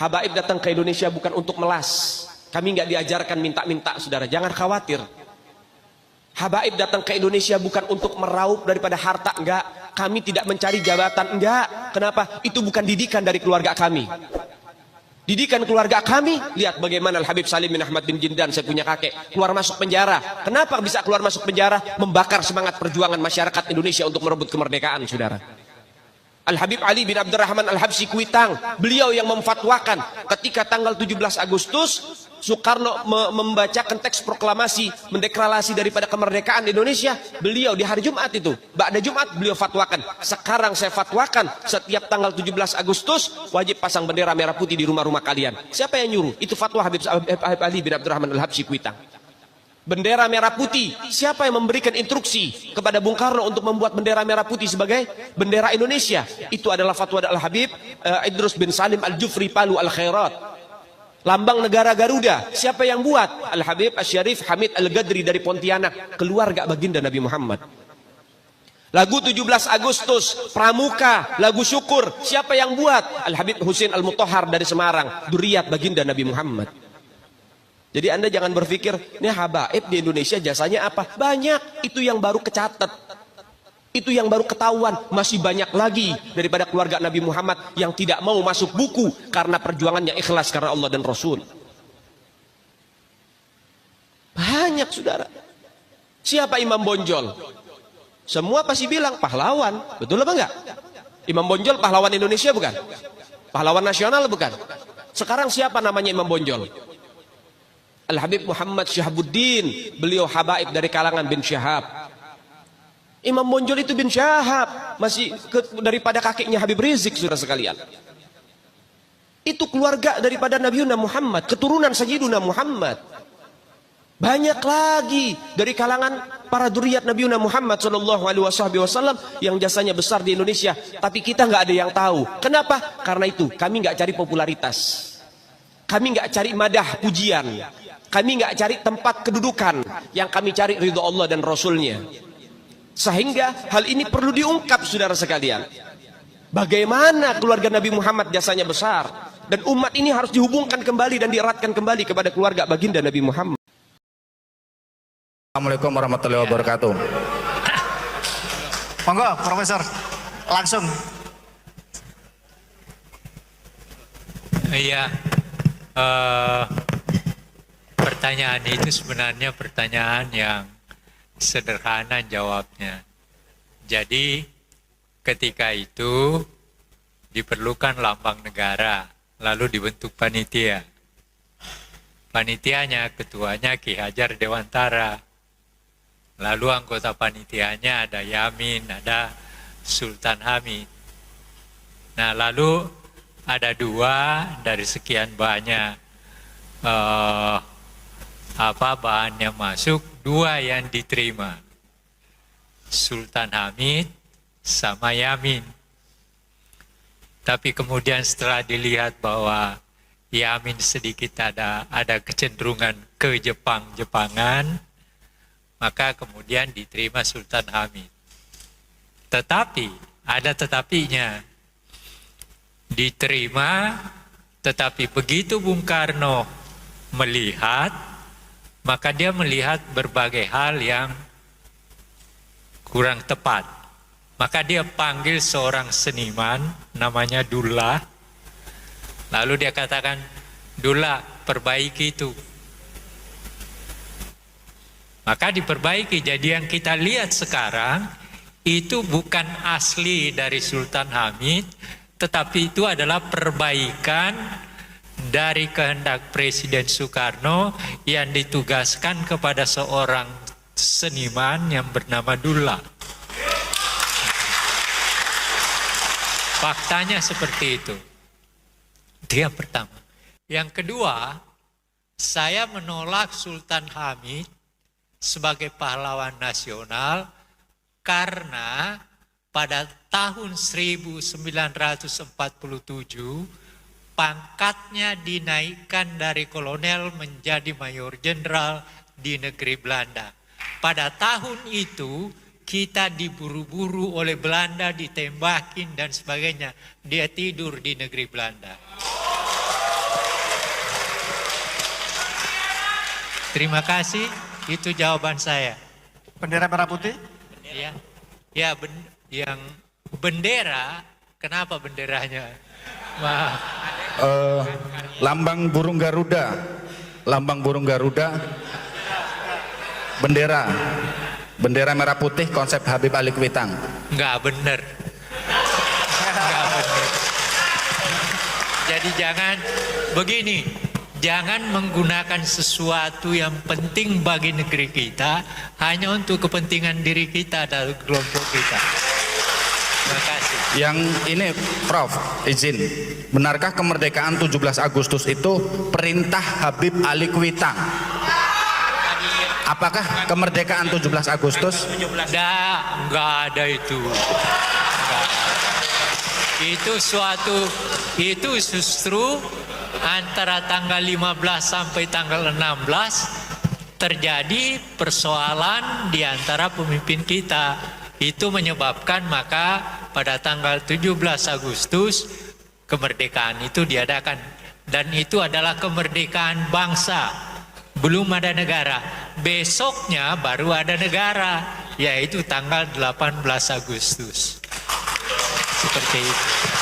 Habaib datang ke Indonesia bukan untuk melas. Kami nggak diajarkan minta-minta, saudara. Jangan khawatir. Habaib datang ke Indonesia bukan untuk meraup daripada harta, enggak. Kami tidak mencari jabatan, enggak. Kenapa? Itu bukan didikan dari keluarga kami. Didikan keluarga kami, lihat bagaimana Al-Habib Salim bin Ahmad bin Jindan, saya punya kakek, keluar masuk penjara. Kenapa bisa keluar masuk penjara? Membakar semangat perjuangan masyarakat Indonesia untuk merebut kemerdekaan, saudara. Al-Habib Ali bin Abdurrahman Al-Habsyi Kuitang, beliau yang memfatwakan ketika tanggal 17 Agustus Soekarno membacakan teks proklamasi mendeklarasi daripada kemerdekaan Indonesia. Beliau di hari Jumat itu, ba'da Jumat beliau fatwakan, sekarang saya fatwakan setiap tanggal 17 Agustus wajib pasang bendera merah putih di rumah-rumah kalian. Siapa yang nyuruh? Itu fatwa Habib Ali bin Abdurrahman Al-Habsyi Kuitang. Bendera merah putih, siapa yang memberikan instruksi kepada Bung Karno untuk membuat bendera merah putih sebagai bendera Indonesia? Itu adalah fatwa Al-Habib Idrus bin Salim Al-Jufri Palu Al-Khairat. Lambang negara Garuda, siapa yang buat? Al-Habib Asy-Syarif Hamid Al-Gadri dari Pontianak, keluarga baginda Nabi Muhammad. Lagu 17 Agustus, Pramuka, lagu syukur, siapa yang buat? Al-Habib Husain Al-Mutahhar dari Semarang, dzurriyyah baginda Nabi Muhammad. Jadi Anda jangan berpikir, ini habaib di Indonesia jasanya apa? Banyak, itu yang baru kecatat. Itu yang baru ketahuan. Masih banyak lagi daripada keluarga Nabi Muhammad yang tidak mau masuk buku karena perjuangannya ikhlas karena Allah dan Rasul. Banyak, saudara. Siapa Imam Bonjol? Semua pasti bilang pahlawan. Betul apa enggak? Imam Bonjol pahlawan Indonesia bukan? Pahlawan nasional bukan? Sekarang siapa namanya Imam Bonjol? Al-Habib Muhammad Syahabuddin, beliau habaib dari kalangan bin Syahab. Imam Bonjol itu bin Syahab, masih daripada kakeknya Habib Rizik, saudara sekalian. Itu keluarga daripada Nabiuna Muhammad, keturunan Sayyiduna Muhammad. Banyak lagi dari kalangan para dzurriyyat Nabiuna Muhammad sallallahu alaihi wasallam yang jasanya besar di Indonesia, tapi kita nggak ada yang tahu. Kenapa? Karena itu kami nggak cari popularitas, kami nggak cari madah pujian, kami nggak cari tempat kedudukan, yang kami cari ridho Allah dan Rasulnya. Sehingga hal ini perlu diungkap, saudara sekalian. Bagaimana keluarga Nabi Muhammad jasanya besar, dan umat ini harus dihubungkan kembali dan dieratkan kembali kepada keluarga baginda Nabi Muhammad. Assalamualaikum warahmatullahi wabarakatuh. Monggo Profesor, langsung. Iya, pertanyaan itu sebenarnya pertanyaan yang sederhana jawabnya. Jadi ketika itu diperlukan lambang negara, lalu dibentuk panitia. Panitianya, ketuanya Ki Hajar Dewantara. Lalu anggota panitianya ada Yamin, ada Sultan Hamid. Nah, lalu ada dua dari sekian banyak bahan yang masuk, dua yang diterima, Sultan Hamid sama Yamin. Tapi kemudian setelah dilihat bahwa Yamin sedikit ada kecenderungan ke Jepangan, maka kemudian diterima Sultan Hamid. Tetapi ada tetapinya, diterima, tetapi begitu Bung Karno melihat, maka dia melihat berbagai hal yang kurang tepat. Maka dia panggil seorang seniman namanya Dullah. Lalu dia katakan, Dullah, perbaiki itu. Maka diperbaiki. Jadi yang kita lihat sekarang itu bukan asli dari Sultan Hamid, tetapi itu adalah perbaikan dari kehendak Presiden Soekarno yang ditugaskan kepada seorang seniman yang bernama Dullah. Faktanya seperti itu. Itu yang pertama. Yang kedua, saya menolak Sultan Hamid sebagai pahlawan nasional karena pada tahun 1947 pangkatnya dinaikkan dari kolonel menjadi mayor jenderal di negeri Belanda. Pada tahun itu kita diburu-buru oleh Belanda, ditembakin dan sebagainya. Dia tidur di negeri Belanda. Terima kasih, itu jawaban saya. Bendera merah putih. Ya, ya yang bendera, kenapa benderanya? Maaf. Lambang burung Garuda. Lambang burung Garuda. Bendera. Bendera merah putih konsep Habib Alikuitang. Nggak benar. Nggak benar. Jadi jangan begini, jangan menggunakan sesuatu yang penting bagi negeri kita hanya untuk kepentingan diri kita dan kelompok kita. Terima kasih. Yang ini Prof, izin. Benarkah kemerdekaan 17 Agustus itu perintah Habib Alikuitang? Apakah kemerdekaan 17 Agustus? Nggak ada itu. Nggak. Itu justru antara tanggal 15 sampai tanggal 16 terjadi persoalan di antara pemimpin kita. Itu menyebabkan maka pada tanggal 17 Agustus kemerdekaan itu diadakan. Dan itu adalah kemerdekaan bangsa. Belum ada negara. Besoknya baru ada negara, yaitu tanggal 18 Agustus. Seperti itu.